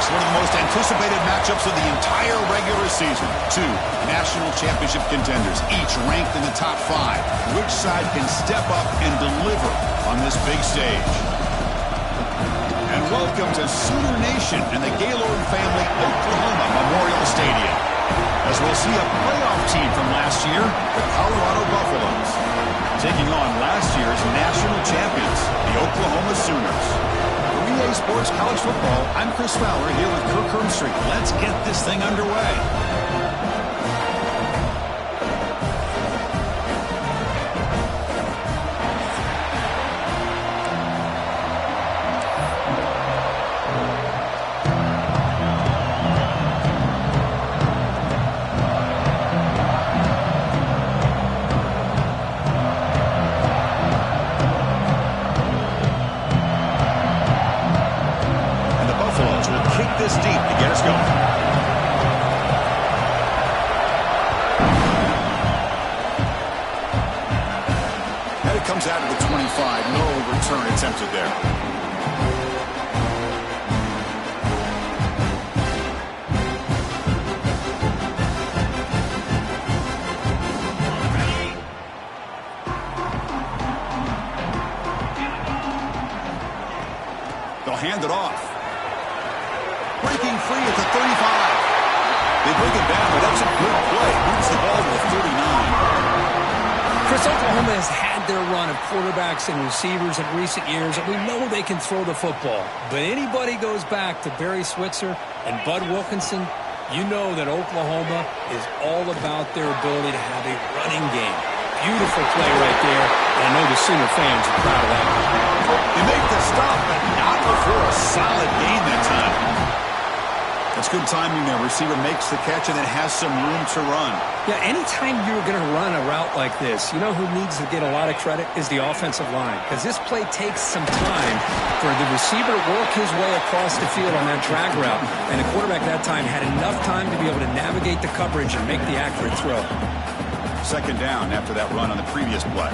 next, one of the most anticipated matchups of the entire regular season. Two national championship contenders, each ranked in the top 5. Which side can step up and deliver on this big stage? And welcome to Sooner Nation and the Gaylord Family Oklahoma Memorial Stadium, as we'll see a playoff team from last year, the Colorado Buffaloes, taking on last year's national champions, the Oklahoma Sooners. For EA Sports College Football, I'm Chris Fowler here with Kirk Herbstreit. Let's get this thing underway. This deep to get us going. And it comes out of the 25. No return attempted there. They'll hand it off. Breaking free at the 35. They break it down, but that's a good play. Moves the ball to the 39. Chris, Oklahoma has had their run of quarterbacks and receivers in recent years, and we know they can throw the football. But anybody goes back to Barry Switzer and Bud Wilkinson, you know that Oklahoma is all about their ability to have a running game. Beautiful play right there, and I know the Sooner fans are proud of that. They make the stop, but not before a solid gain that time. That's good timing there. Receiver makes the catch and then has some room to run. Yeah, anytime you're going to run a route like this, you know who needs to get a lot of credit is the offensive line. Because this play takes some time for the receiver to work his way across the field on that drag route. And the quarterback that time had enough time to be able to navigate the coverage and make the accurate throw. Second down after that run on the previous play.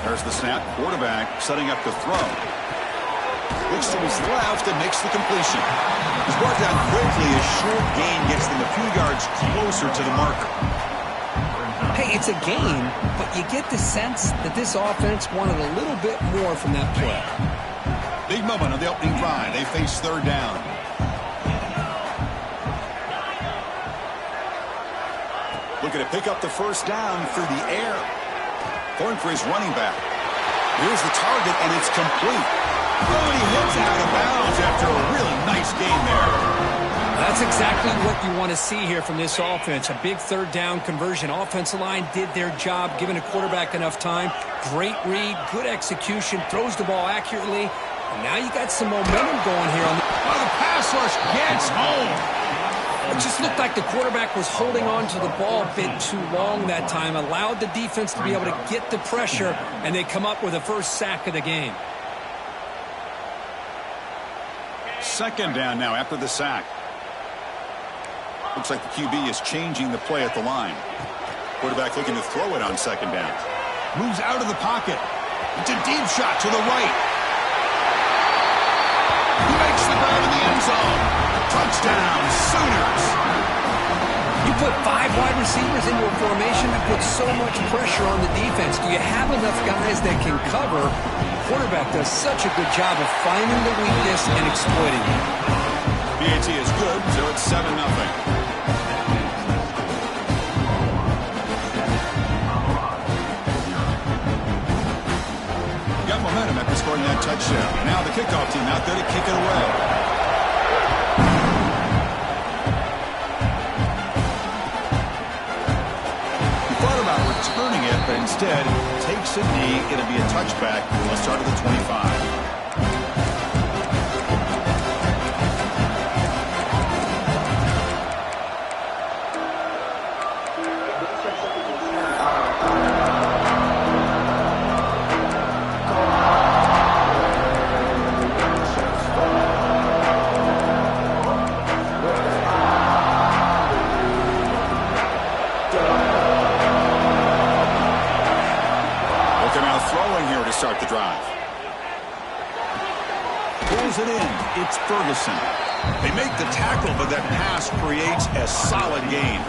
There's the snap. Quarterback setting up the throw. Looks to his left and makes the completion. He's brought down quickly. A short gain gets them a few yards closer to the marker. Hey, it's a gain, but you get the sense that this offense wanted a little bit more from that play. Big moment on the opening drive. They face third down. Looking to pick up the first down through the air. Going for his running back. Here's the target, and it's complete. Oh, and he hits out of bounds after a really nice game there. That's exactly what you want to see here from this offense. A big third down conversion. Offensive line did their job, giving a quarterback enough time. Great read, good execution, throws the ball accurately. And now you got some momentum going here. Oh, the pass rush gets home. It just looked like the quarterback was holding on to the ball a bit too long that time, allowed the defense to be able to get the pressure, and they come up with the first sack of the game. Second down now after the sack. Looks like the QB is changing the play at the line. Quarterback looking to throw it on second down. Moves out of the pocket. It's a deep shot to the right. He makes the grab in the end zone. Touchdown, Sooners. You put 5 wide receivers into a formation that puts so much pressure on the defense. Do you have enough guys that can cover? The quarterback does such a good job of finding the weakness and exploiting it. BAT is good, so it's 7-0. Got momentum after scoring that touchdown. Now the kickoff team out there to kick it away. Turning it, but instead takes a knee. It'll be a touchback. Let's start at the 25. Start the drive. Pulls it in. it's Ferguson. They make the tackle, but that pass creates a solid gain.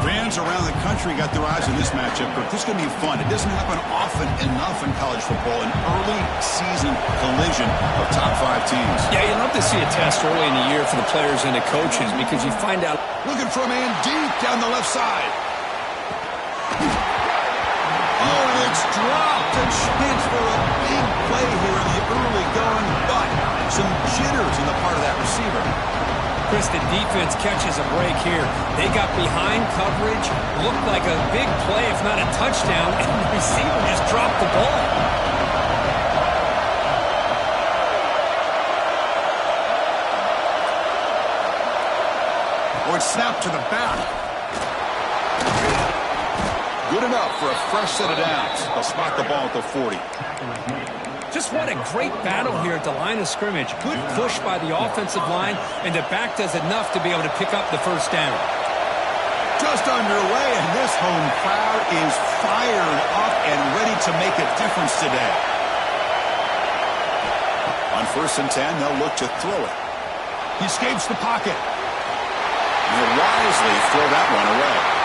Fans around the country got their eyes on this matchup, but this is going to be fun. It doesn't happen often enough in college football, an early season collision of top 5 teams. Yeah, you love to see a test early in the year for the players and the coaches because you find out. Looking for a man deep down the left side. Oh, and it's dropped. A chance for a big play here in the early going, but some jitters on the part of that receiver. Chris, the defense catches a break here. They got behind coverage, looked like a big play, if not a touchdown, and the receiver just dropped the ball. Oh, it's snapped to the back. Good enough for a fresh set of downs. They'll spot the ball at the 40. Just what a great battle here at the line of scrimmage. Good push by the offensive line, and the back does enough to be able to pick up the first down. Just underway, and this home crowd is fired up and ready to make a difference today. On 1st and 10, they'll look to throw it. He escapes the pocket. And he'll wisely throw that one away.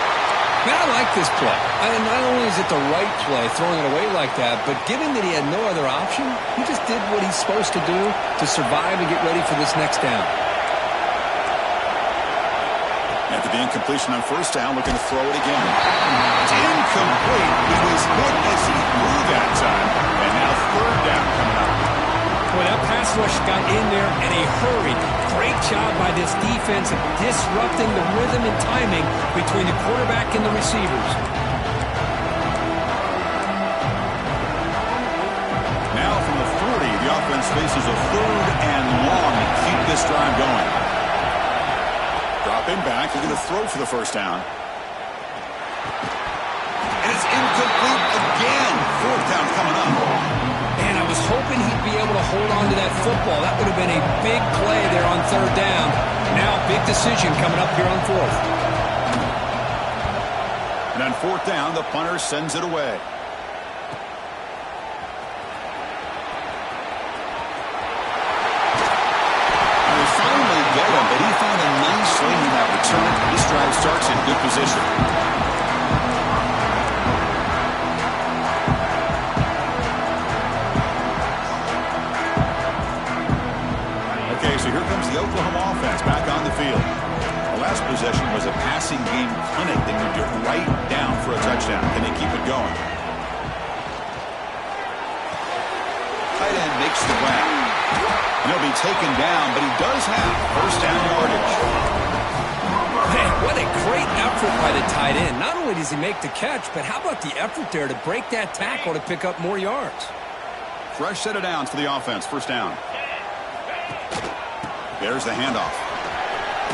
Man, I like this play. Not only is it the right play, throwing it away like that, but given that he had no other option, he just did what he's supposed to do to survive and get ready for this next down. After the incompletion on 1st down, looking to throw it again. It's incomplete. He was hit as he threw that time. And now 3rd down coming up. Well, that pass rush got in there in a hurry. Great job by this defense of disrupting the rhythm and timing between the quarterback and the receivers. Now from the 40, the offense faces a 3rd and long to keep this drive going. Dropping back, they're going to throw for the 1st down. And it's incomplete again. 4th down coming up. And I was hoping he'd be able to hold on to that football. That would have been a big play there on 3rd down. Now, big decision coming up here on 4th. And on 4th down, the punter sends it away. And they finally get him, but he found a nice lane in that return. This drive starts in good position. So here comes the Oklahoma offense back on the field. The last possession was a passing game clinic. They moved it right down for a touchdown. Can they keep it going? Tight end makes the grab. And he'll be taken down, but he does have 1st down yardage. Man, what a great effort by the tight end. Not only does he make the catch, but how about the effort there to break that tackle to pick up more yards? Fresh set of downs for the offense. 1st down. There's the handoff.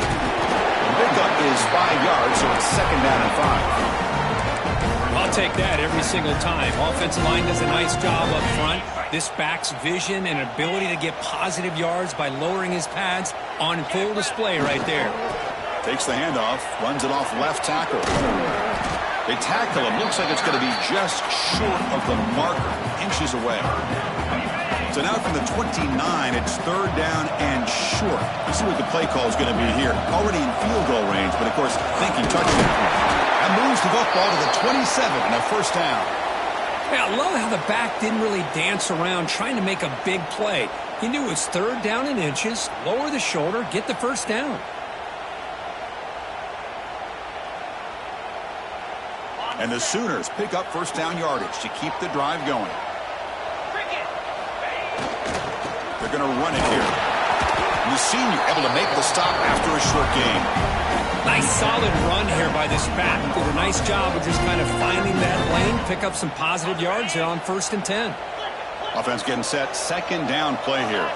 The pickup is 5 yards, so it's 2nd down and 5. I'll take that every single time. Offensive line does a nice job up front. This back's vision and ability to get positive yards by lowering his pads on full display right there. Takes the handoff, runs it off left tackle. They tackle him. Looks like it's going to be just short of the marker, inches away. So now from the 29, it's 3rd down and short. Let's see what the play call is going to be here. Already in field goal range, but of course, thinking touchdown. That moves the football to the 27 and a 1st down. Yeah, I love how the back didn't really dance around trying to make a big play. He knew it was 3rd down in inches, lower the shoulder, get the 1st down. And the Sooners pick up 1st down yardage to keep the drive going. They're going to run it here. And the senior able to make the stop after a short gain. Nice solid run here by this back. Did a nice job of just kind of finding that lane, pick up some positive yards there on 1st and 10. Offense getting set. 2nd down play here.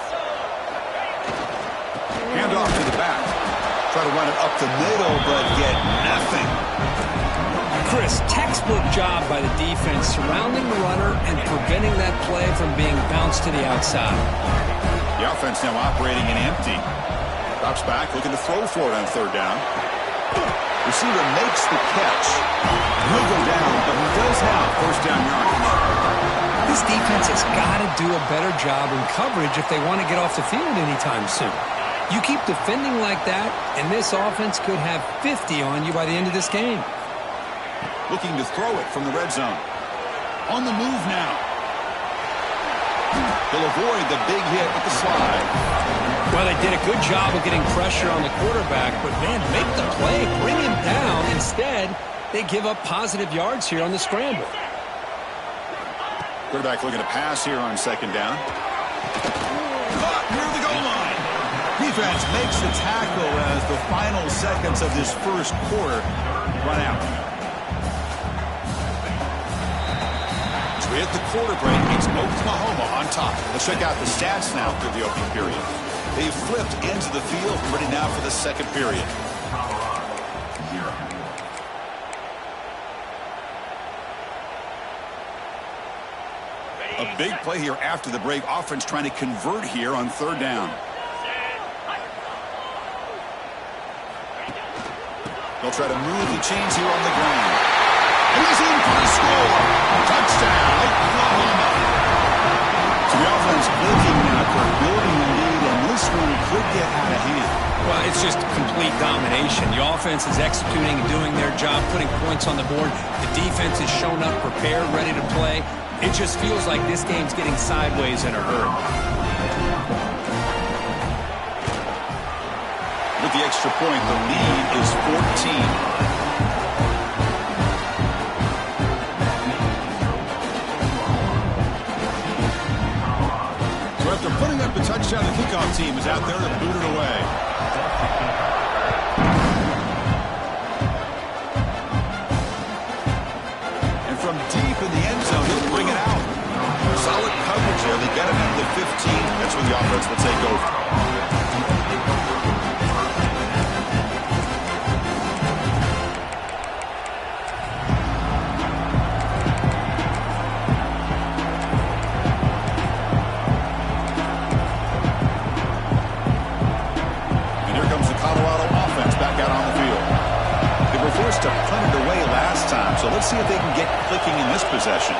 Hand off to the back. Try to run it up the middle, but get nothing. Chris, textbook job by the defense surrounding the runner and preventing that play from being bounced to the outside. The offense now operating in empty. Drops back, looking to throw for it on 3rd down. Receiver makes the catch. He'll go down, but he does have 1st down yardage. This defense has got to do a better job in coverage if they want to get off the field anytime soon. You keep defending like that, and this offense could have 50 on you by the end of this game. Looking to throw it from the red zone. On the move now. He'll avoid the big hit with the slide. Well, they did a good job of getting pressure on the quarterback, but, man, make the play, bring him down. Instead, they give up positive yards here on the scramble. Quarterback looking to pass here on second down. Caught near the goal line. Defense makes the tackle as the final seconds of this first quarter run out. As we hit the quarter break, it's Oklahoma on top. Let's check out the stats now through the opening period. They've flipped ends of the field, ready now for the second period. A big play here after the break. Offense trying to convert here on third down. They'll try to move the chains here on the ground. And he's in for the score. Touchdown, Oklahoma. So the offense looking now for building the lead, and this one could get out of hand. Well, it's just complete domination. The offense is executing and doing their job, putting points on the board. The defense has shown up, prepared, ready to play. It just feels like this game's getting sideways in a hurry. With the extra point, the lead is 14. So after putting up the touchdown, the kickoff team is out there to boot it away. And from deep in the end zone, he'll bring it out. Solid coverage there. They get him into the 15. That's where the offense will take over. To punt it away last time, so let's see if they can get clicking in this possession.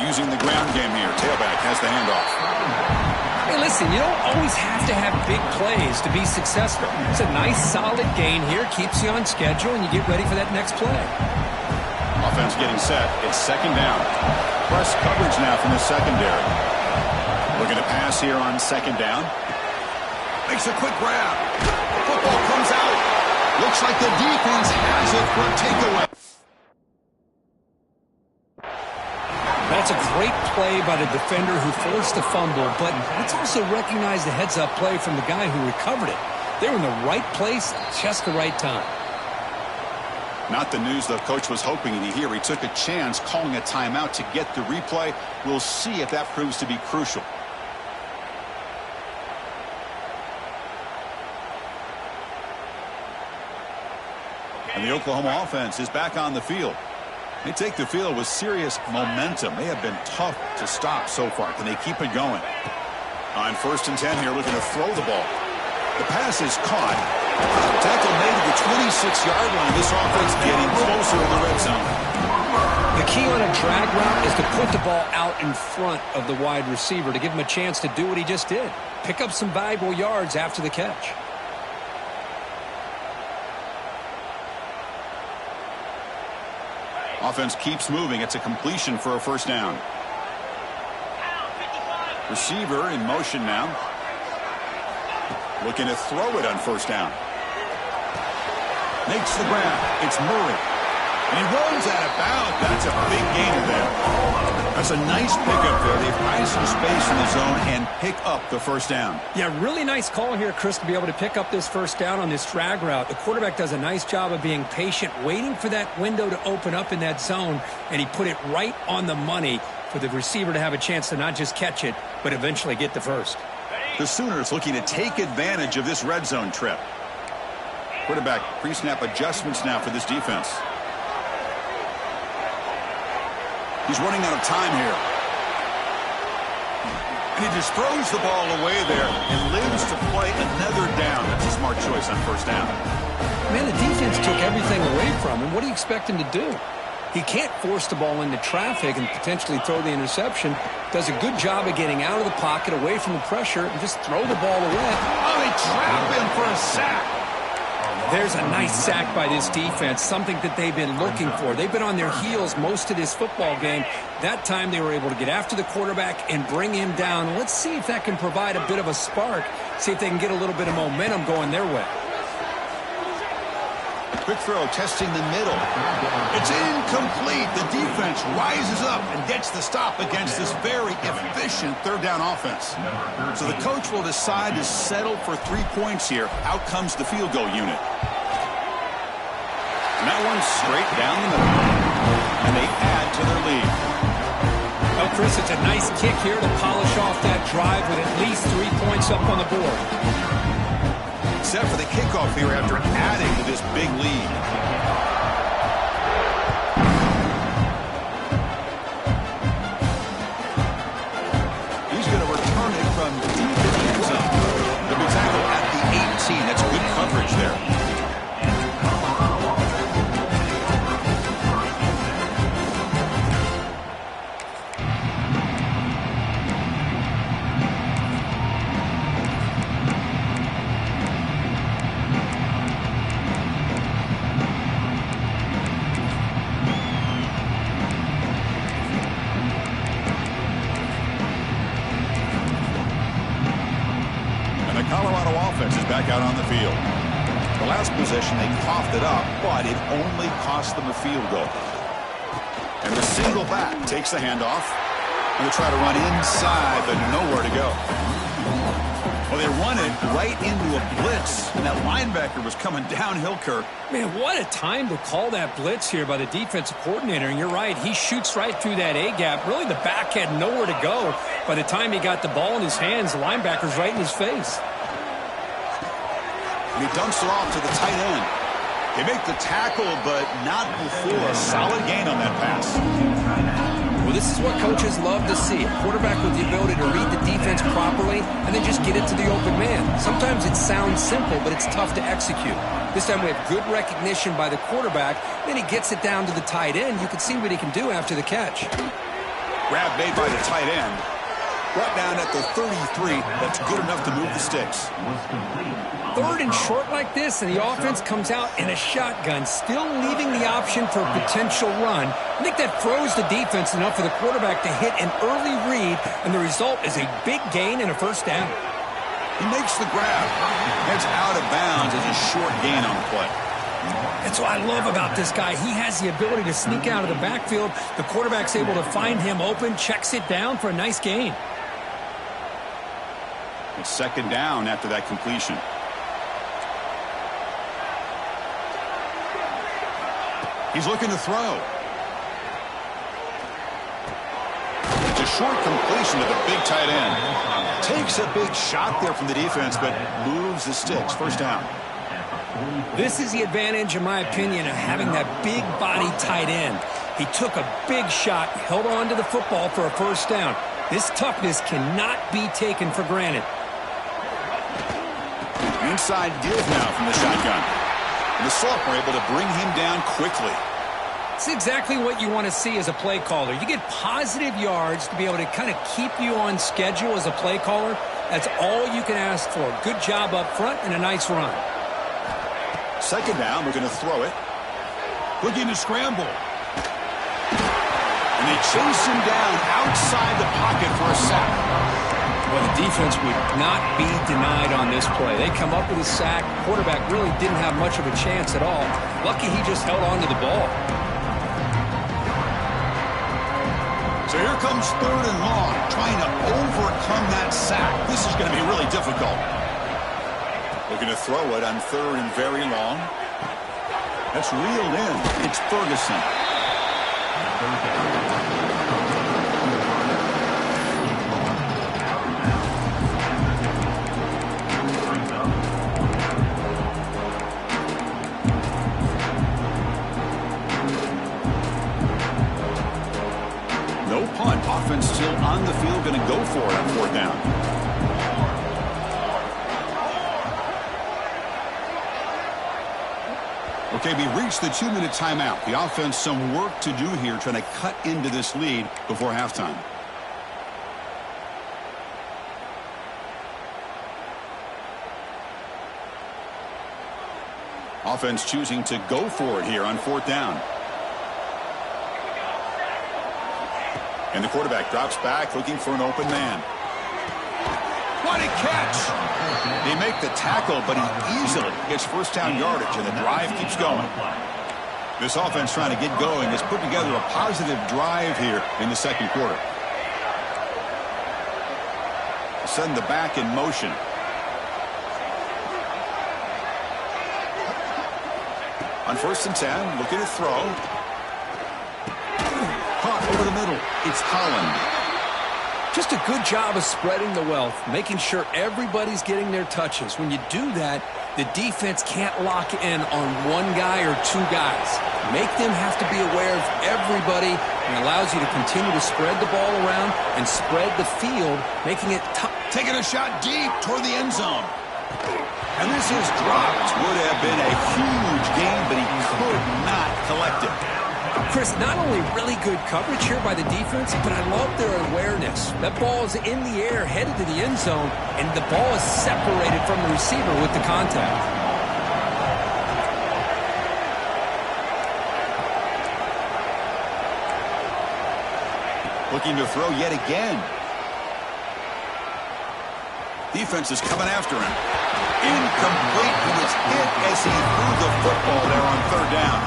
Using the ground game here. Tailback has the handoff. Hey, listen, you don't always have to have big plays to be successful. It's a nice, solid gain here. Keeps you on schedule, and you get ready for that next play. Offense getting set. It's second down. Press coverage now from the secondary. Looking to pass here on second down. Makes a quick grab. Football comes out. Looks like the defense has it for a takeaway. That's a great play by the defender who forced the fumble, but let's also recognize the heads-up play from the guy who recovered it. They're in the right place at just the right time. Not the news the coach was hoping to hear. He took a chance calling a timeout to get the replay. We'll see if that proves to be crucial. And the Oklahoma offense is back on the field. They take the field with serious momentum. They have been tough to stop so far. Can they keep it going? On 1st and 10 here, looking to throw the ball. The pass is caught. Tackle made at the 26-yard line. This offense getting closer to the red zone. The key on a drag route is to put the ball out in front of the wide receiver to give him a chance to do what he just did. Pick up some valuable yards after the catch. Offense keeps moving. It's a completion for a first down. Receiver in motion now. Looking to throw it on first down. Makes the grab. It's Murray. And he rolls out of bounds. That's a big gainer there. That's a nice pickup there. They find some space in the zone and pick up the first down. Yeah, really nice call here, Chris, to be able to pick up this first down on this drag route. The quarterback does a nice job of being patient, waiting for that window to open up in that zone, and he put it right on the money for the receiver to have a chance to not just catch it, but eventually get the first. The Sooners looking to take advantage of this red zone trip. Quarterback pre-snap adjustments now for this defense. He's running out of time here. And he just throws the ball away there and lives to play another down. That's a smart choice on first down. Man, the defense took everything away from him. What do you expect him to do? He can't force the ball into traffic and potentially throw the interception. Does a good job of getting out of the pocket, away from the pressure, and just throw the ball away. Oh, they trap him for a sack. There's a nice sack by this defense, something that they've been looking for. They've been on their heels most of this football game. That time they were able to get after the quarterback and bring him down. Let's see if that can provide a bit of a spark, see if they can get a little bit of momentum going their way. Quick throw, testing the middle. It's incomplete. The defense rises up and gets the stop against this very efficient third down offense. So the coach will decide to settle for 3 points here. Out comes the field goal unit. And that one's straight down the middle. And they add to their lead. Well, Chris, it's a nice kick here to polish off that drive with at least 3 points up on the board. Except for the kickoff here after adding to this big lead. He's going to return it from deep in the end zone. They'll be tackled at the 18. That's good coverage there. Colorado offense is back out on the field. The last possession, they coughed it up, but it only cost them a field goal. And the single back takes the handoff. And they try to run inside, but nowhere to go. Well, they run it right into a blitz, and that linebacker was coming downhill, Kirk. Man, what a time to call that blitz here by the defensive coordinator. And you're right, he shoots right through that A-gap. Really, the back had nowhere to go. By the time he got the ball in his hands, the linebacker's right in his face. And he dumps it off to the tight end. They make the tackle, but not before a solid gain on that pass. Well, this is what coaches love to see. A quarterback with the ability to read the defense properly and then just get it to the open man. Sometimes it sounds simple, but it's tough to execute. This time we have good recognition by the quarterback. Then he gets it down to the tight end. You can see what he can do after the catch. Grab made by the tight end. Brought down at the 33. That's good enough to move the sticks. Third and short like this, and the offense comes out in a shotgun, still leaving the option for a potential run. I think that throws the defense enough for the quarterback to hit an early read, and the result is a big gain and a first down. He makes the grab. Heads out of bounds as a short gain on the play. That's what I love about this guy. He has the ability to sneak out of the backfield. The quarterback's able to find him open, checks it down for a nice gain. It's second down after that completion. He's looking to throw. It's a short completion to the big tight end. Takes a big shot there from the defense, but moves the sticks. First down. This is the advantage, in my opinion, of having that big body tight end. He took a big shot, held on to the football for a first down. This toughness cannot be taken for granted. Inside give now from the shotgun. And the sophomore able to bring him down quickly. It's exactly what you want to see as a play caller. You get positive yards to be able to kind of keep you on schedule as a play caller. That's all you can ask for. Good job up front and a nice run. Second down, we're going to throw it. Looking to scramble. And they chase him down outside the pocket for a sack. Well, the defense would not be denied on this play. They come up with a sack. Quarterback really didn't have much of a chance at all. Lucky he just held on to the ball. So here comes third and long, trying to overcome that sack. This is going to be really difficult. Looking to throw it on third and very long. That's reeled in. It's Ferguson. No punt. Offense still on the field, going to go for it on fourth down. Okay, we reached the 2-minute timeout. The offense some work to do here trying to cut into this lead before halftime. Offense choosing to go for it here on 4th down. And the quarterback drops back looking for an open man. What a catch! They make the tackle, but he easily gets first down yardage, and the drive keeps going. This offense trying to get going has put together a positive drive here in the second quarter. Send the back in motion. On 1st and 10, looking to throw. Caught over the middle. It's Holland. Just a good job of spreading the wealth, making sure everybody's getting their touches. When you do that, the defense can't lock in on one guy or two guys. Make them have to be aware of everybody, and allows you to continue to spread the ball around and spread the field, making it tough. Taking a shot deep toward the end zone. And this is dropped. Would have been a huge gain, but he could not collect it. Chris, not only really good coverage here by the defense, but I love their awareness. That ball is in the air, headed to the end zone, and the ball is separated from the receiver with the contact. Looking to throw yet again. Defense is coming after him. Incomplete. He was hit as he threw the football there on 3rd down.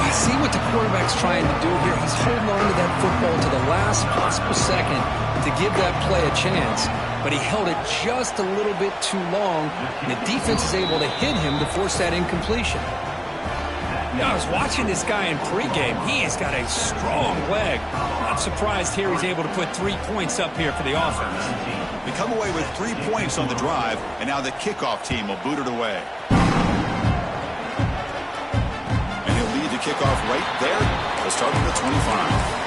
I see what the quarterback's trying to do here. He's holding on to that football to the last possible second to give that play a chance. But he held it just a little bit too long, and the defense is able to hit him to force that incompletion. I was watching this guy in pregame. He has got a strong leg. Not surprised here he's able to put 3 points up here for the offense. We come away with 3 points on the drive, and now the kickoff team will boot it away. And he'll lead the kickoff right there. They'll start at the 25.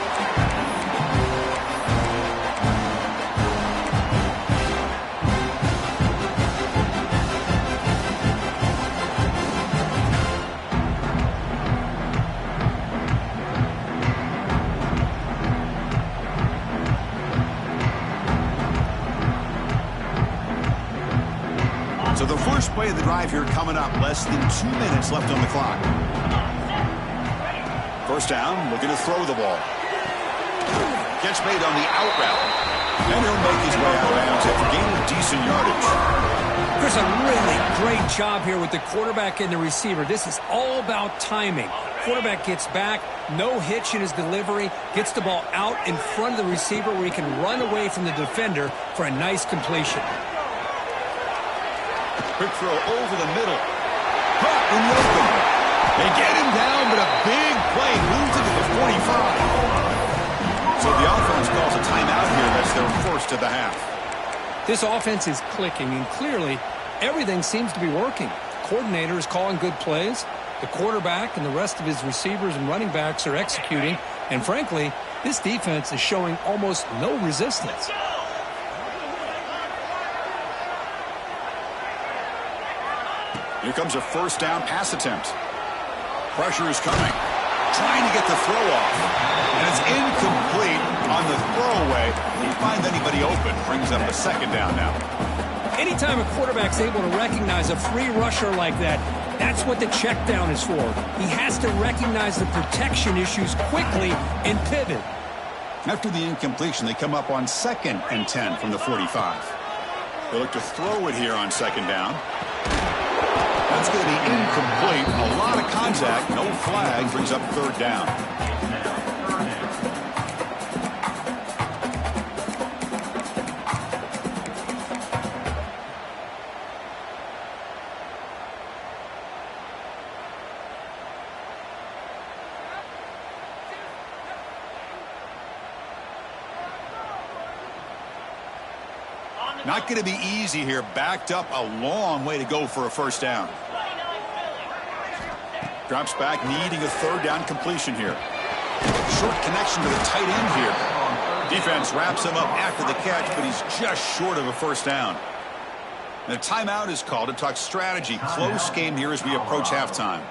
So the first play of the drive here coming up. Less than 2 minutes left on the clock. 1st down, looking to throw the ball. Catch made on the out route. And he'll make his way out of bounds after gaining decent yardage. There's a really great job here with the quarterback and the receiver. This is all about timing. Quarterback gets back, no hitch in his delivery, gets the ball out in front of the receiver where he can run away from the defender for a nice completion. Quick throw over the middle. Caught in the open. They get him down, but a big play moves into the 45. So the offense calls a timeout here. That's their first of the half. This offense is clicking, and clearly everything seems to be working. The coordinator is calling good plays. The quarterback and the rest of his receivers and running backs are executing. And frankly, this defense is showing almost no resistance. Here comes a 1st down pass attempt. Pressure is coming. Trying to get the throw off. And it's incomplete on the throwaway. He finds anybody open. Brings up a 2nd down now. Anytime a quarterback's able to recognize a free rusher like that, that's what the check down is for. He has to recognize the protection issues quickly and pivot. After the incompletion, they come up on 2nd and 10 from the 45. They look to throw it here on 2nd down. That's going to be incomplete. A lot of contact. No flag. Brings up 3rd down. Not going to be easy here. Backed up a long way to go for a 1st down. Drops back, needing a 3rd down completion here. Short connection to the tight end here. Defense wraps him up after the catch, but he's just short of a 1st down. And a timeout is called to talk strategy. Close game here as we approach halftime.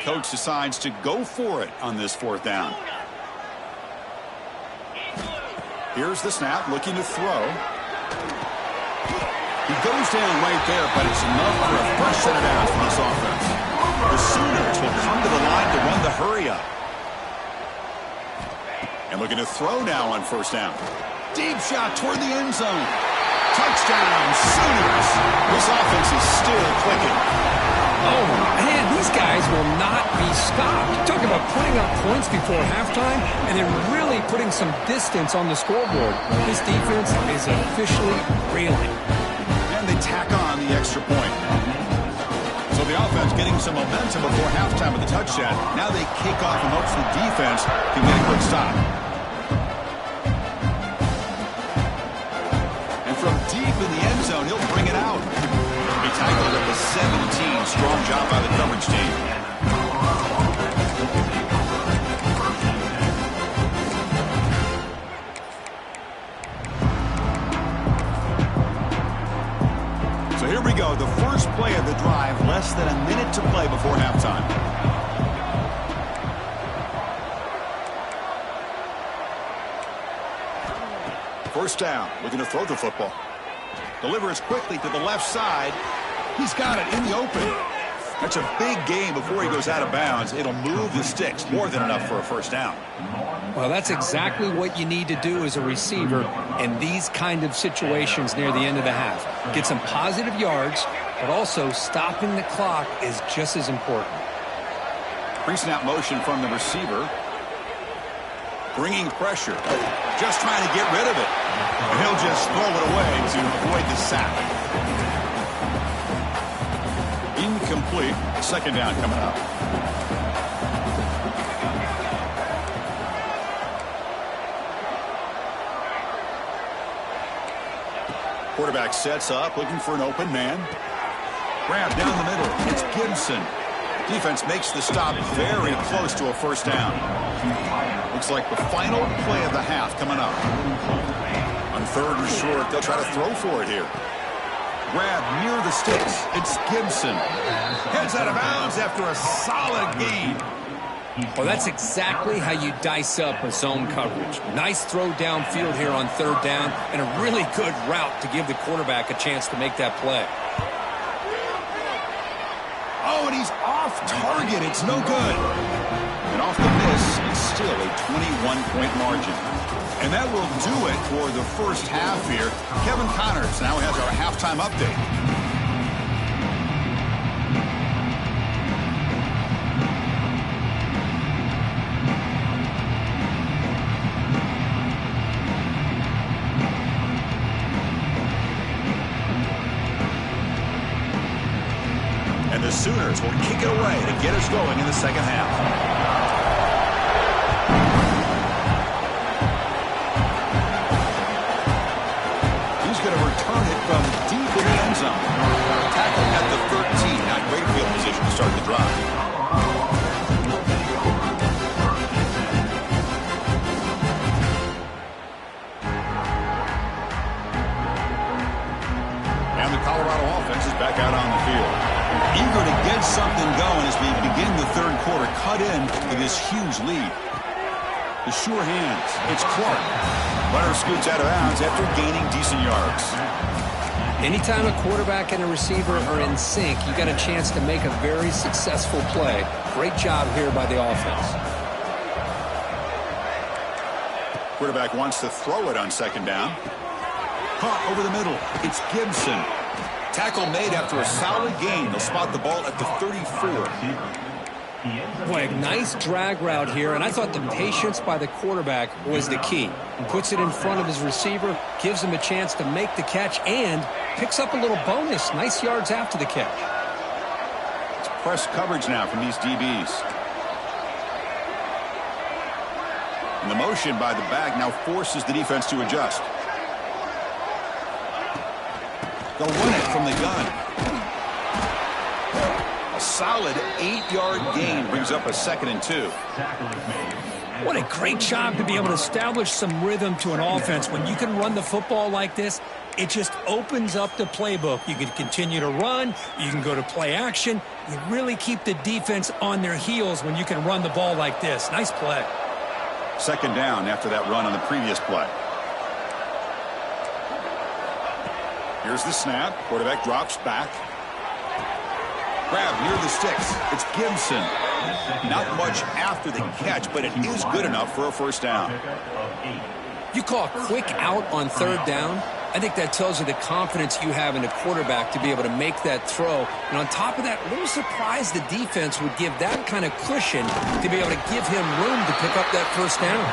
coach decides to go for it on this 4th down. Here's the snap, looking to throw. He goes down right there, but it's enough for a fresh set of downs for this offense. The Sooners will come to the line to run the hurry up. And looking to throw now on 1st down. Deep shot toward the end zone. Touchdown, Sooners. This offense is still clicking. Oh, man, these guys will not be stopped. Talk about putting up points before halftime and then really putting some distance on the scoreboard. This defense is officially reeling. And they tack on the extra point. So the offense getting some momentum before halftime with the touchdown. Now they kick off in hopes the defense can get a quick stop. And from deep in the end zone, he'll bring it out. He tackled at the 17. Strong job by the coverage team. So here we go, the first play of the drive, less than a minute to play before halftime. First down, looking to throw the football. Delivers quickly to the left side. He's got it in the open. That's a big gain before he goes out of bounds. It'll move the sticks, more than enough for a first down. Well, that's exactly what you need to do as a receiver in these kind of situations near the end of the half. Get some positive yards, but also stopping the clock is just as important. Pre-snap motion from the receiver. Bringing pressure. Just trying to get rid of it. And he'll just throw it away to avoid the sack. Incomplete. 2nd down coming up. Quarterback sets up, looking for an open man. Grab down the middle. It's Gibson. Defense makes the stop very close to a first down. Looks like the final play of the half coming up. On 3rd and short, they'll try to throw for it here. Grab near the sticks. It's Gibson. Heads out of bounds after a solid gain. Well, that's exactly how you dice up a zone coverage. Nice throw downfield here on 3rd down, and a really good route to give the quarterback a chance to make that play. Oh, and he's off target. It's no good. And off the miss, it's still a 21-point margin. And that will do it for the first half here. Kevin Connors now has our halftime update. And the Sooners will kick it away to get us going in the second half. Return it from deep in the end zone. Tackle at the 13. Not great field position to start the drive. And the Colorado offense is back out on the field. Eager to get something going as we begin the 3rd quarter. Cut in to this huge lead. The sure hands. It's Clark. Runner scoots out of bounds after gaining decent yards. Anytime a quarterback and a receiver are in sync, you got a chance to make a very successful play. Great job here by the offense. Quarterback wants to throw it on 2nd down. Caught over the middle. It's Gibson. Tackle made after a solid gain. They'll spot the ball at the 34. Boy, a nice drag route here, and I thought the patience by the quarterback was the key. He puts it in front of his receiver, gives him a chance to make the catch, and picks up a little bonus. Nice yards after the catch. It's press coverage now from these DBs. And the motion by the back now forces the defense to adjust. They'll run it from the gun. A solid 8-yard gain brings up a 2nd and 2. What a great job to be able to establish some rhythm to an offense. When you can run the football like this, it just opens up the playbook. You can continue to run. You can go to play action. You really keep the defense on their heels when you can run the ball like this. Nice play. Second down after that run on the previous play. Here's the snap. Quarterback drops back. Grab near the sticks. It's Gibson. Not much after the catch, but it is good enough for a first down. You call a quick out on third down. I think that tells you the confidence you have in the quarterback to be able to make that throw. And on top of that, a little surprised the defense would give that kind of cushion to be able to give him room to pick up that first down.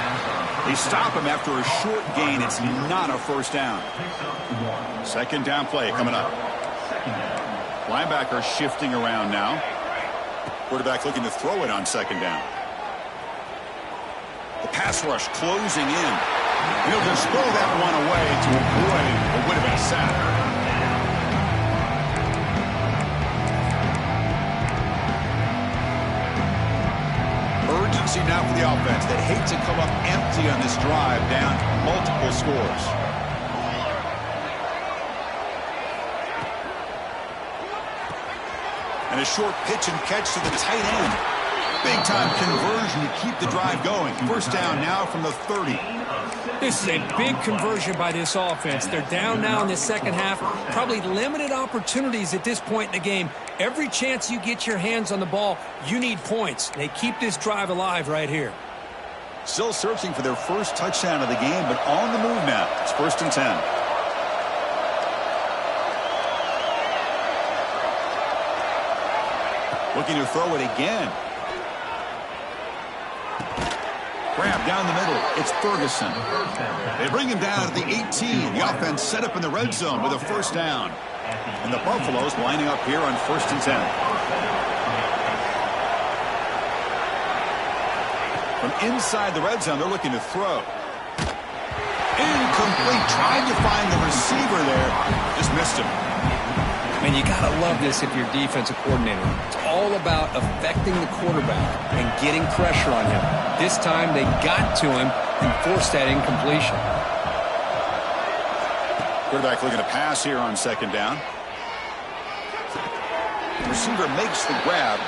They stop him after a short gain. It's not a first down. Second down play coming up. Linebacker shifting around now. Quarterback looking to throw it on second down. The pass rush closing in. He'll just throw that one away to avoid what would have been a sack. Urgency now for the offense that hate to come up empty on this drive, down multiple scores. And a short pitch and catch to the tight end. Big-time conversion to keep the drive going. First down now from the 30. This is a big conversion by this offense. They're down now in the second half. Probably limited opportunities at this point in the game. Every chance you get your hands on the ball, you need points. They keep this drive alive right here. Still searching for their first touchdown of the game, but on the move now. It's 1st and 10. Looking to throw it again. Grab down the middle. It's Ferguson. They bring him down at the 18. The offense set up in the red zone with a first down. And the Buffaloes lining up here on 1st and 10. From inside the red zone, they're looking to throw. Incomplete. Trying to find the receiver there. Just missed him. Man, you got to love this if you're defensive coordinator. It's all about affecting the quarterback and getting pressure on him. This time they got to him and forced that incompletion. Quarterback looking to pass here on second down. The receiver makes the grab.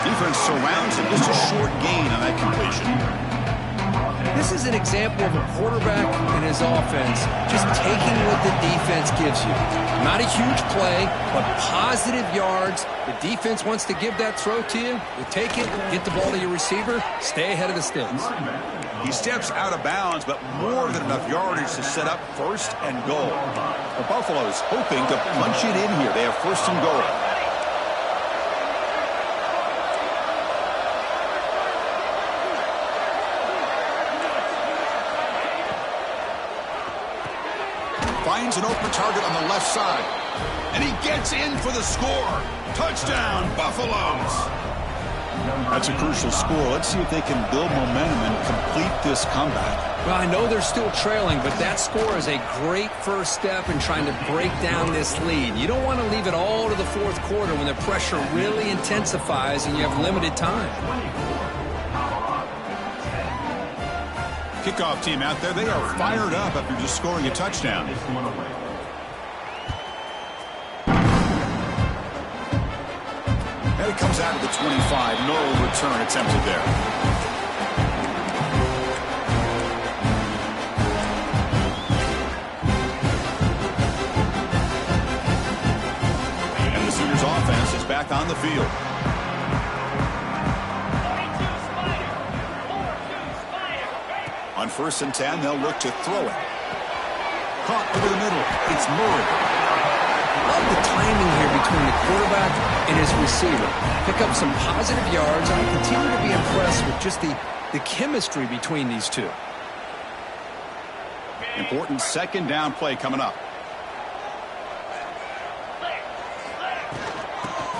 Defense surrounds him. Just a short gain on that completion. This is an example of a quarterback and his offense just taking what the defense gives you. Not a huge play, but positive yards. The defense wants to give that throw to you. You take it, get the ball to your receiver, stay ahead of the sticks. He steps out of bounds, but more than enough yardage to set up 1st and goal. The Buffaloes hoping to punch it in here. They have 1st and goal. Finds an open target on the left side. And he gets in for the score. Touchdown, Buffaloes. That's a crucial score. Let's see if they can build momentum and complete this comeback. Well, I know they're still trailing, but that score is a great first step in trying to break down this lead. You don't want to leave it all to the fourth quarter when the pressure really intensifies and you have limited time. Kickoff team out there, they are fired up after just scoring a touchdown. And it comes out of the 25. No return attempted there. And the Sooners offense is back on the field. On 1st and 10, they'll look to throw it. Caught over the middle. It's Murray. Love the timing here between the quarterback and his receiver. Pick up some positive yards. I continue to be impressed with just the chemistry between these two. Important second down play coming up.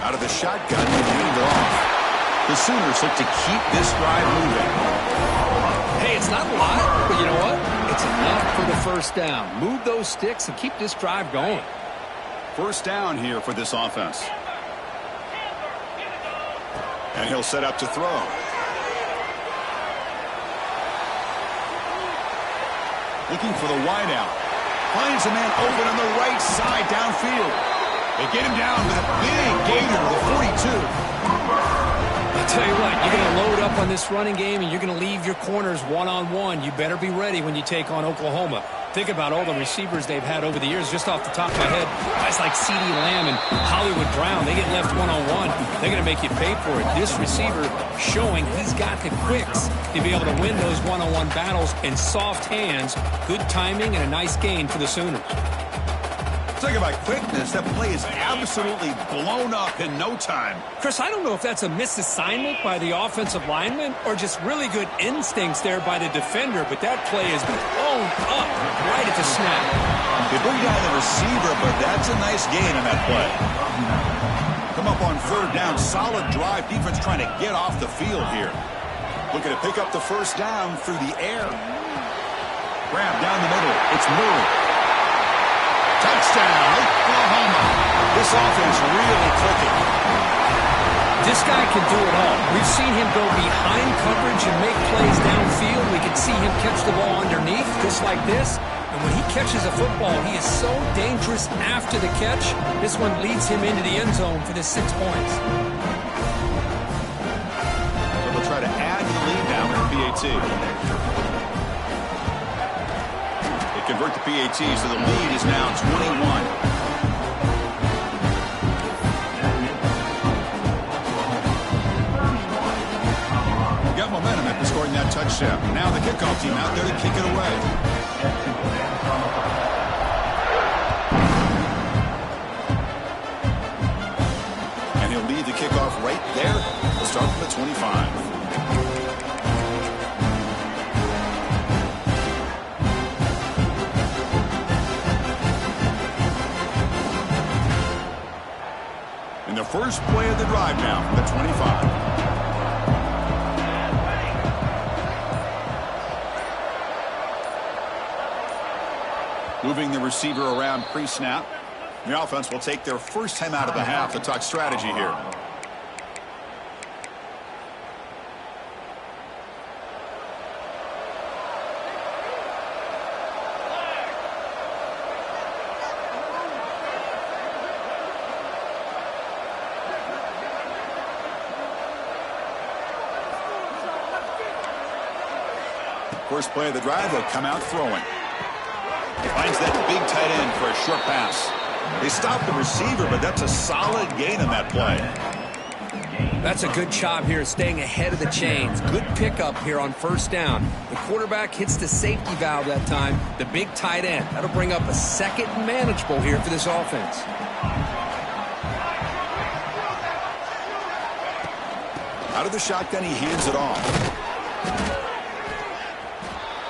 Out of the shotgun, they hand it off. The Sooners look to keep this drive moving. Hey, it's not a lot, but you know what? It's enough for the first down. Move those sticks and keep this drive going. First down here for this offense. And he'll set up to throw. Looking for the wideout. Finds a man open on the right side downfield. They get him down with a big gainer to the 42. I'll tell you what, you're going to load up on this running game and you're going to leave your corners one-on-one. You better be ready when you take on Oklahoma. Think about all the receivers they've had over the years. Just off the top of my head, guys like CeeDee Lamb and Hollywood Brown, they get left one-on-one. They're going to make you pay for it. This receiver showing he's got the quicks to be able to win those one-on-one battles in soft hands. Good timing and a nice gain for the Sooners. Talk about quickness. That play is absolutely blown up in no time. Chris, I don't know if that's a misassignment by the offensive lineman or just really good instincts there by the defender, but that play is blown up right at the snap. They bring down the receiver, but that's a nice gain on that play. Come up on third down. Solid drive. Defense trying to get off the field here. Looking to pick up the first down through the air. Grab down the middle. It's Murray. Touchdown, Oklahoma. This offense really clicking. This guy can do it all. We've seen him go behind coverage and make plays downfield. We can see him catch the ball underneath, just like this. And when he catches a football, he is so dangerous after the catch. This one leads him into the end zone for the 6 points. So they'll try to add to the lead now with the PAT. Convert the PAT, so the lead is now 21. Got momentum after scoring that touchdown. Now the kickoff team out there to kick it away. And he'll lead the kickoff right there. We'll start from the 25. The first play of the drive now from the 25. Moving the receiver around pre-snap. The offense will take their first time out of the half to talk strategy here. First play of the drive, they'll come out throwing. Finds that big tight end for a short pass. They stop the receiver, but that's a solid gain on that play. That's a good job here staying ahead of the chains. Good pickup here on first down. The quarterback hits the safety valve that time. The big tight end. That'll bring up a second and manageable here for this offense. Out of the shotgun, he hands it off.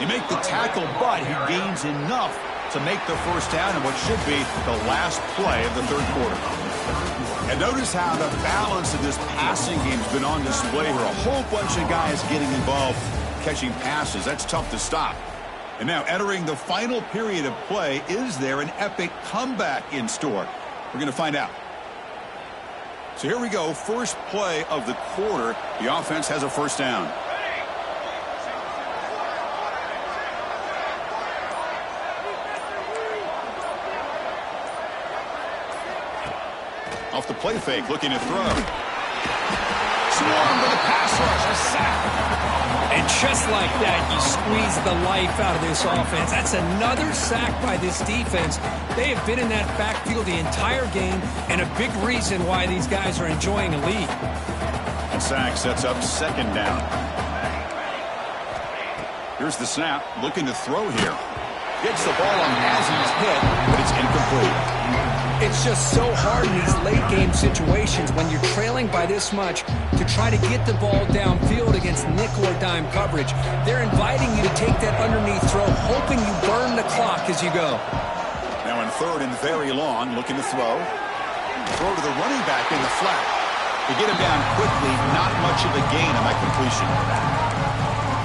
He make the tackle, but he gains enough to make the first down in what should be the last play of the third quarter. And notice how the balance of this passing game's been on display here. A whole bunch of guys getting involved catching passes. That's tough to stop. And now entering the final period of play, is there an epic comeback in store? We're going to find out. So here we go. First play of the quarter. The offense has a first down. Off the play fake, looking to throw. Swarm with a pass rush, a sack. And just like that, you squeeze the life out of this offense. That's another sack by this defense. They have been in that backfield the entire game, and a big reason why these guys are enjoying a lead. And sack sets up second down. Here's the snap, looking to throw here. Gets the ball on as he's hit, but it's incomplete. It's just so hard in these late-game situations when you're trailing by this much to try to get the ball downfield against nickel or dime coverage. They're inviting you to take that underneath throw, hoping you burn the clock as you go. Now in third and very long, looking to throw. Throw to the running back in the flat. To get him down quickly, not much of a gain on that completion.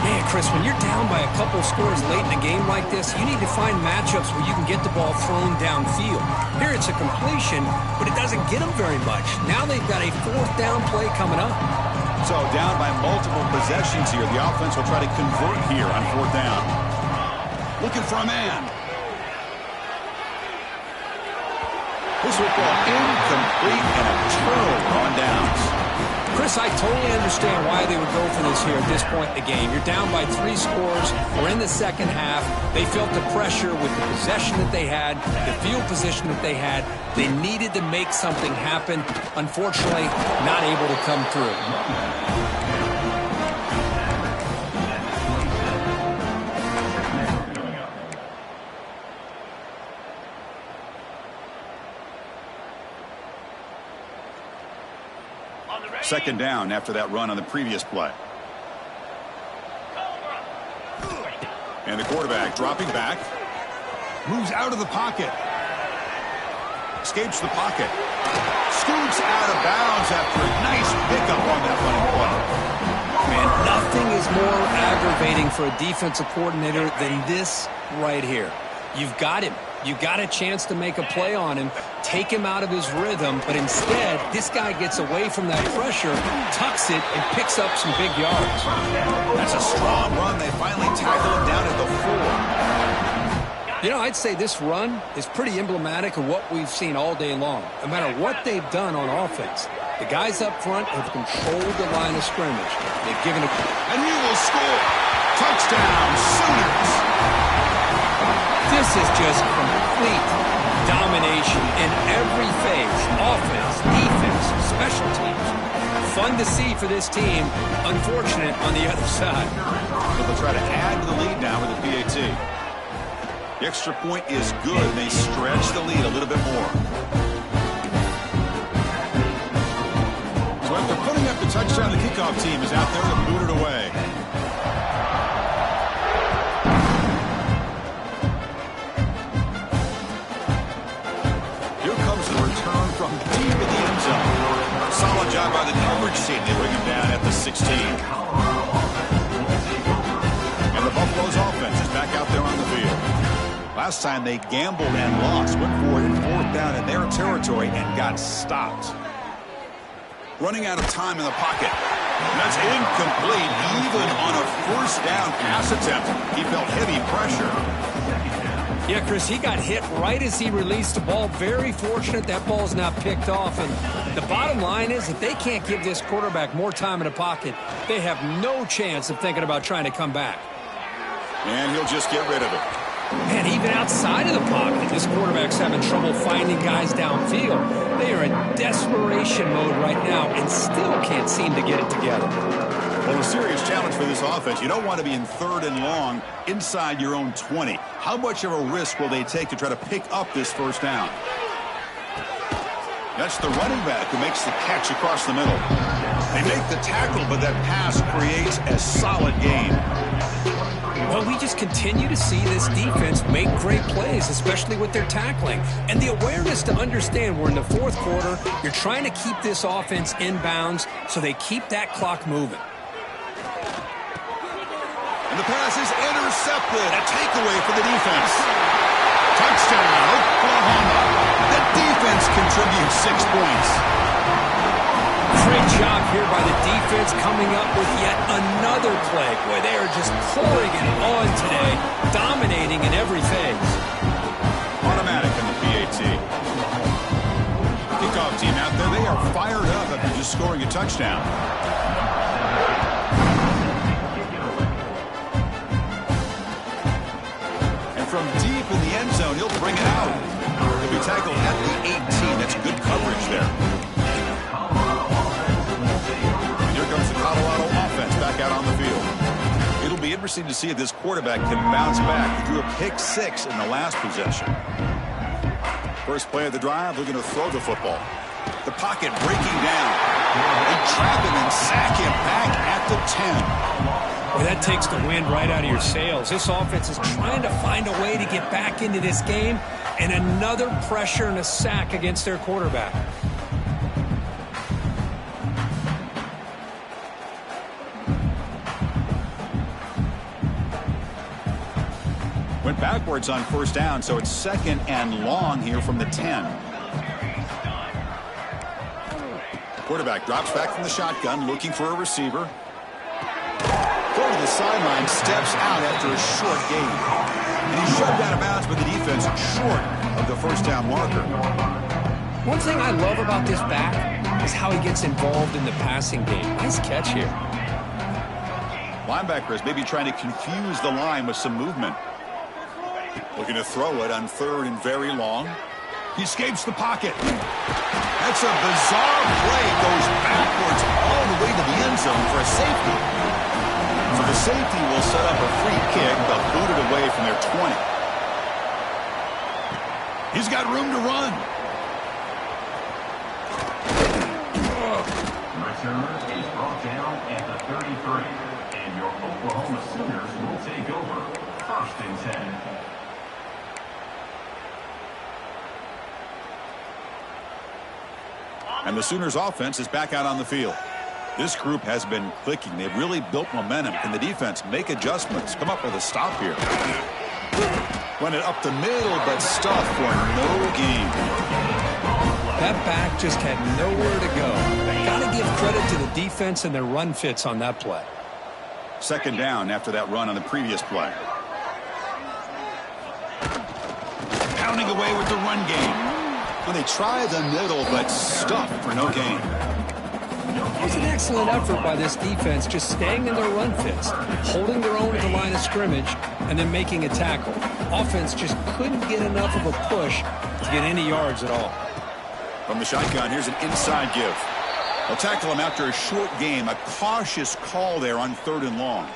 Man, Chris, when you're down by a couple scores late in a game like this, you need to find matchups where you can get the ball thrown downfield. Here it's a completion, but it doesn't get them very much. Now they've got a fourth down play coming up. So down by multiple possessions here, the offense will try to convert here on fourth down. looking for a man. This football incomplete and a turnover on downs. Chris, I totally understand why they would go for this here at this point in the game. You're down by 3 scores. We're in the second half. They felt the pressure with the possession that they had, the field position that they had. They needed to make something happen. Unfortunately, not able to come through. Second down after that run on the previous play. And the quarterback dropping back. Moves out of the pocket. Escapes the pocket. Scoots out of bounds after a nice pickup on that running play. Man, nothing is more aggravating for a defensive coordinator than this right here. You've got him. You got a chance to make a play on him, take him out of his rhythm, but instead, this guy gets away from that pressure, tucks it, and picks up some big yards. That's a strong run. They finally tackle him down at the 4. You know, I'd say this run is pretty emblematic of what we've seen all day long. No matter what they've done on offense, the guys up front have controlled the line of scrimmage. They've given a... And he will score. Touchdown, Sooners. This is just complete domination in every phase. Offense, defense, special teams. Fun to see for this team. Unfortunate on the other side. They'll try to add to the lead now with the PAT. The extra point is good. They stretch the lead a little bit more. So after putting up the touchdown, the kickoff team is out there to boot it away. From deep in the end zone. Solid job by the coverage team. They bring him down at the 16. And the Buffalo's offense is back out there on the field. Last time they gambled and lost. Went for it in 4th down in their territory and got stopped. Running out of time in the pocket. That's incomplete. Even on a 1st down pass attempt, he felt heavy pressure. Yeah, Chris, he got hit right as he released the ball. Very fortunate that ball's not picked off. And the bottom line is if they can't give this quarterback more time in the pocket, they have no chance of thinking about trying to come back. And he'll just get rid of it. And even outside of the pocket, this quarterback's having trouble finding guys downfield. They are in desperation mode right now and still can't seem to get it together. Well, a serious challenge for this offense. You don't want to be in 3rd and long inside your own 20. How much of a risk will they take to try to pick up this 1st down? That's the running back who makes the catch across the middle. They make the tackle, but that pass creates a solid gain. Well, we just continue to see this defense make great plays, especially with their tackling. And the awareness to understand we're in the 4th quarter, you're trying to keep this offense in bounds so they keep that clock moving. And the pass is intercepted. A takeaway for the defense. Touchdown, Oklahoma. The defense contributes 6 points. Great job here by the defense coming up with yet another play. Boy, they are just pouring it on today, dominating in every phase. Automatic in the PAT. Kickoff team out there, they are fired up after just scoring a touchdown. From deep in the end zone, he'll bring it out. He'll be tackled at the 18. That's good coverage there. And here comes the Colorado offense back out on the field. It'll be interesting to see if this quarterback can bounce back. He threw a pick-6 in the last possession. First play of the drive, they're going to throw the football. The pocket breaking down. They trap him and sack him back at the 10. Well, that takes the wind right out of your sails. This offense is trying to find a way to get back into this game, and another pressure and a sack against their quarterback. Went backwards on 1st down, so it's 2nd and long here from the 10. Quarterback drops back from the shotgun, looking for a receiver. Throw to the sideline, steps out after a short gain. And he's shoved out of bounds by the defense short of the first down marker. One thing I love about this back is how he gets involved in the passing game. Nice catch here. Linebackers maybe trying to confuse the line with some movement. Looking to throw it on 3rd and very long. He escapes the pocket. That's a bizarre play. Goes backwards all the way to the end zone for a safety. So the safety will set up a free kick. They'll boot it away from their 20. He's got room to run. Return is brought down at the 33. And your Oklahoma Sooners will take over 1st and 10. And the Sooners offense is back out on the field. This group has been clicking. They've really built momentum. Can the defense make adjustments? Come up with a stop here. Run it up the middle, but stuffed for no gain. That back just had nowhere to go. Got to give credit to the defense and their run fits on that play. 2nd down after that run on the previous play. Pounding away with the run game. Well, they try the middle, but stuffed for no gain. It was an excellent effort by this defense, just staying in their run fits, holding their own at the line of scrimmage, and then making a tackle. Offense just couldn't get enough of a push to get any yards at all. From the shotgun, here's an inside give. They'll tackle him after a short game. A cautious call there on 3rd and long.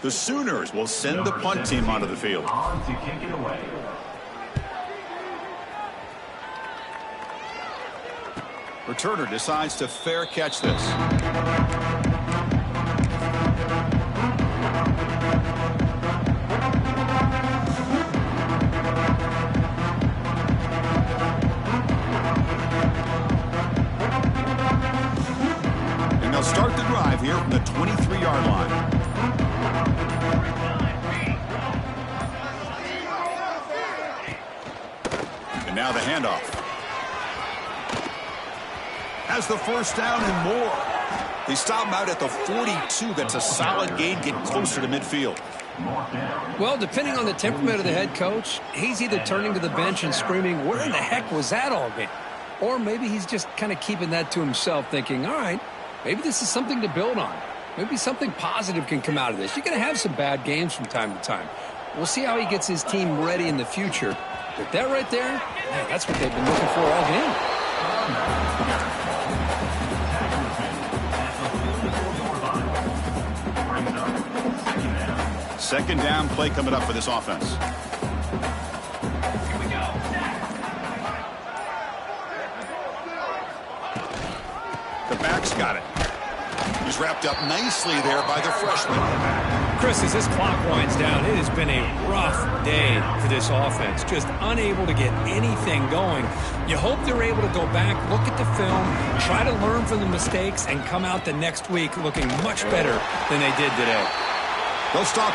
The Sooners will send the punt team onto the field. On to kick it away. Returner decides to fair catch this. And they'll start the drive here from the 23-yard line. Now the handoff. Has the first down and more. They stop him out at the 42. That's a solid gain. Get closer to midfield. Well, depending on the temperament of the head coach, he's either turning to the bench and screaming, where in the heck was that all game? Or maybe he's just kind of keeping that to himself, thinking, all right, maybe this is something to build on. Maybe something positive can come out of this. You're going to have some bad games from time to time. We'll see how he gets his team ready in the future. But that right there, man, that's what they've been looking for all game. Second down play coming up for this offense. Here we go. The back's got it. He's wrapped up nicely there by the freshman. Chris, as this clock winds down, it has been a rough day for this offense. Just unable to get anything going. You hope they're able to go back, look at the film, try to learn from the mistakes, and come out the next week looking much better than they did today. They'll stop here.